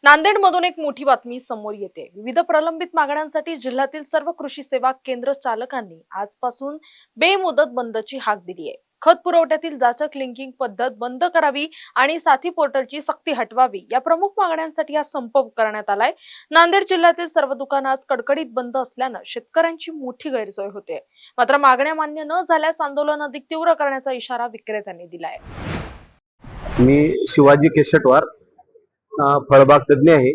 नांदेडमधून एक मोठी बातमी समोर येते। विविध प्रलंबित मागण्यांसाठी जिल्ह्यातील सर्व कृषी सेवा केंद्र चालकांनी आजपासून बेमुदत बंदची हाक दिली आहे। खत पुरवठ्यातील जाचक लिंकिंग पद्धत बंद करावी आणि साथी पोर्टलची सक्ती हटवावी या प्रमुख मागण्यांसाठी हा संप करण्यात आलाय। नांदेड जिल्ह्यातील सर्व दुकानं आज कडकडीत बंद असल्यानं शेतकऱ्यांची मोठी गैरसोय होते। मात्र मागण्या मान्य न झाल्यास आंदोलन अधिक तीव्र करण्याचा इशारा विक्रेत्यांनी दिलाय। मी शिवाजी केशटवार फळबाग तज्ञ आहे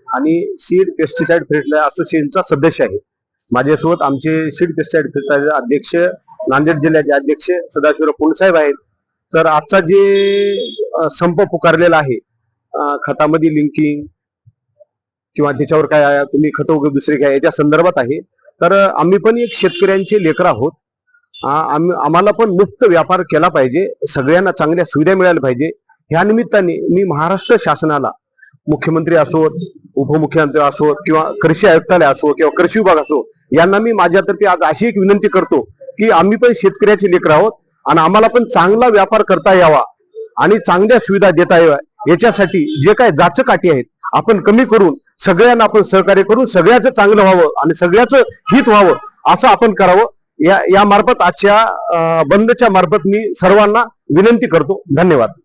आणि सीड पेस्टिसाइड फर्टिलायझर असोसिएशनचा सदस्य आहे। माझ्यासोबत आमचे सीड पेस्टिसाइड फर्टिलायझर अध्यक्ष नांदेड जिल्ह्याचे अध्यक्ष सदाशिवराव पुंडसाहेब आहेत। तर आजचा जे संप पुकारलेला आहे खतामध्ये लिंकिंग किंवा त्याच्यावर काय तुम्ही खत वगैरे दुसरे काय याच्या संदर्भात आहे। तर आम्ही पण एक शेतकऱ्यांचे लेकर आहोत। आम्हाला पण मुक्त व्यापार केला पाहिजे, सगळ्यांना चांगल्या सुविधा मिळायला पाहिजे। ह्या निमित्ताने मी महाराष्ट्र शासनाला मुख्यमंत्री असो, उपमुख्यमंत्री असो किंवा कृषी आयुक्तालय असो किंवा कृषी विभाग असो यांना मी माझ्यातर्फे आज अशी एक विनंती करतो की आम्ही पण शेतकऱ्याचे लेकर आहोत आणि आम्हाला पण चांगला व्यापार करता यावा आणि चांगल्या सुविधा देता याव्या, याच्यासाठी जे काय जाचक अटी आहेत आपण कमी करून सगळ्यांना आपण सहकार्य करून सगळ्याचं चांगलं व्हावं आणि सगळ्याचं हित व्हावं असं आपण करावं। या मार्फत आजच्या बंदच्या मार्फत मी सर्वांना विनंती करतो। धन्यवाद।